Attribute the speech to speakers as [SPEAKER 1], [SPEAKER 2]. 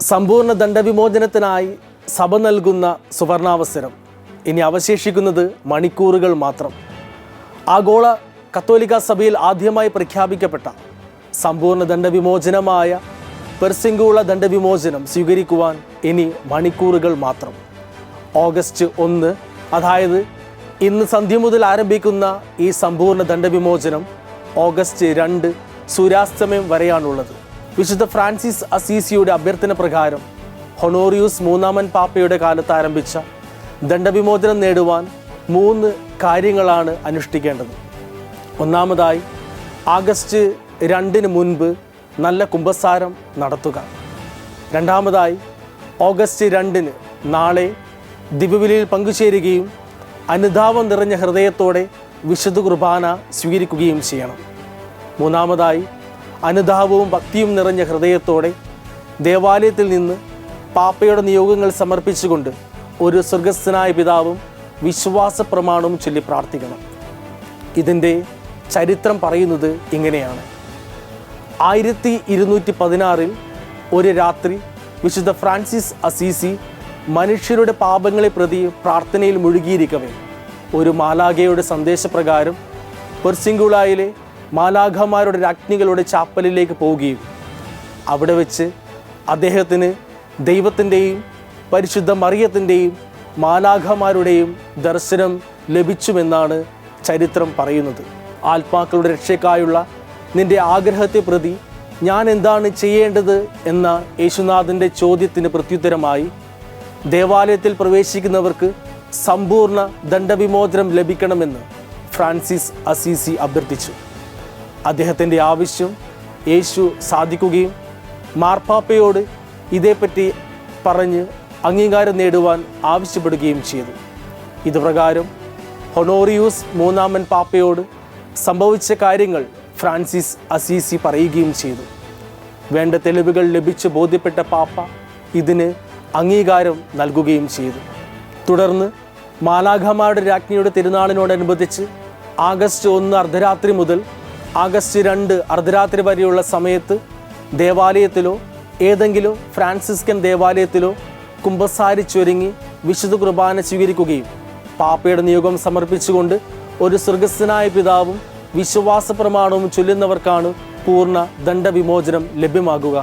[SPEAKER 1] സമ്പൂർണ്ണ ദണ്ഡവിമോചനത്തിനായി സഭ നൽകുന്ന സുവർണാവസരം. ഇനി അവശേഷിക്കുന്നത് മണിക്കൂറുകൾ മാത്രം. ആഗോള കത്തോലിക്ക സഭയിൽ ആദ്യമായി പ്രഖ്യാപിക്കപ്പെട്ട സമ്പൂർണ്ണ ദണ്ഡവിമോചനമായ പെർസിംഗുള ദണ്ഡവിമോചനം സ്വീകരിക്കുവാൻ ഇനി മണിക്കൂറുകൾ മാത്രം. ഓഗസ്റ്റ് 1, അതായത് ഇന്ന് സന്ധ്യ മുതൽ ആരംഭിക്കുന്ന ഈ സമ്പൂർണ്ണ ദണ്ഡവിമോചനം ഓഗസ്റ്റ് 2 സൂര്യാസ്തമയം വരെയാണുള്ളത്. വിശുദ്ധ ഫ്രാൻസിസ് അസീസിയുടെ അഭ്യർത്ഥന പ്രകാരം ഹൊണോറിയൂസ് 3-ാമൻ പാപ്പയുടെ കാലത്ത് ആരംഭിച്ച ദണ്ഡവിമോചനം നേടുവാൻ 3 കാര്യങ്ങളാണ് അനുഷ്ഠിക്കേണ്ടത്. ഒന്നാമതായി, ആഗസ്റ്റ് 2 മുൻപ് നല്ല കുമ്പസാരം നടത്തുക. രണ്ടാമതായി, ഓഗസ്റ്റ് 2 നാളെ ദിവ്യബലിയിൽ പങ്കുചേരുകയും അനുതാപം നിറഞ്ഞ ഹൃദയത്തോടെ വിശുദ്ധ കുർബാന സ്വീകരിക്കുകയും ചെയ്യണം. മൂന്നാമതായി, അനുതാപവും ഭക്തിയും നിറഞ്ഞ ഹൃദയത്തോടെ ദേവാലയത്തിൽ നിന്ന് പാപ്പയുടെ നിയോഗങ്ങൾ സമർപ്പിച്ചുകൊണ്ട് ഒരു സ്വർഗസ്ഥനായ പിതാവും വിശ്വാസ പ്രമാണവും ചൊല്ലി പ്രാർത്ഥിക്കണം. ഇതിൻ്റെ ചരിത്രം പറയുന്നത് ഇങ്ങനെയാണ്. 1216 ഒരു രാത്രി വിശുദ്ധ ഫ്രാൻസിസ് അസീസി മനുഷ്യരുടെ പാപങ്ങളെ പ്രതി പ്രാർത്ഥനയിൽ മുഴുകിയിരിക്കവേ ഒരു മാലാഖയുടെ സന്ദേശപ്രകാരം പെർസിംഗുളായിലെ മാലാഖമാരുടെ രാജ്ഞികളുടെ ചാപ്പലിലേക്ക് പോവുകയും അവിടെ വെച്ച് അദ്ദേഹത്തിന് ദൈവത്തിൻ്റെയും പരിശുദ്ധ മറിയത്തിൻ്റെയും മാലാഖമാരുടെയും ദർശനം ലഭിച്ചുമെന്നാണ് ചരിത്രം പറയുന്നത്. ആത്മാക്കളുടെ രക്ഷയ്ക്കായുള്ള നിന്റെ ആഗ്രഹത്തെ പ്രതി ഞാൻ എന്താണ് ചെയ്യേണ്ടത് എന്ന യേശുനാഥൻ്റെ ചോദ്യത്തിന് പ്രത്യുത്തരമായി ദേവാലയത്തിൽ പ്രവേശിക്കുന്നവർക്ക് സമ്പൂർണ്ണ ദണ്ഡവിമോചനം ലഭിക്കണമെന്ന് ഫ്രാൻസിസ് അസീസി അഭ്യർത്ഥിച്ചു. അദ്ദേഹത്തിൻ്റെ ആവശ്യം യേശു സാധിക്കുകയും മാർപ്പാപ്പയോട് ഇതേപ്പറ്റി പറഞ്ഞ് അംഗീകാരം നേടുവാൻ ആവശ്യപ്പെടുകയും ചെയ്തു. ഇതുപ്രകാരം ഹൊണോറിയൂസ് 3-ാമൻ പാപ്പയോട് സംഭവിച്ച കാര്യങ്ങൾ ഫ്രാൻസിസ് അസീസി പറയുകയും ചെയ്തു. വേണ്ട തെളിവുകൾ ലഭിച്ച് ബോധ്യപ്പെട്ട പാപ്പ ഇതിന് അംഗീകാരം നൽകുകയും ചെയ്തു. തുടർന്ന് മാലാഖമാരുടെ രാജ്ഞിയുടെ തിരുനാളിനോടനുബന്ധിച്ച് ആഗസ്റ്റ് 1 അർദ്ധരാത്രി മുതൽ ആഗസ്റ്റ് 2 അർദ്ധരാത്രി വരെയുള്ള സമയത്ത് ദേവാലയത്തിലോ ഏതെങ്കിലും ഫ്രാൻസിസ്കൻ ദേവാലയത്തിലോ കുമ്പസാരിച്ചൊരുങ്ങി വിശുദ്ധ കുർബാന സ്വീകരിക്കുകയും പാപ്പയുടെ നിയോഗം സമർപ്പിച്ചുകൊണ്ട് ഒരു സ്വർഗസ്ഥനായ പിതാവും വിശ്വാസ പ്രമാണവും ചൊല്ലുന്നവർക്കാണ് പൂർണ്ണ ദണ്ഡവിമോചനം ലഭ്യമാകുക.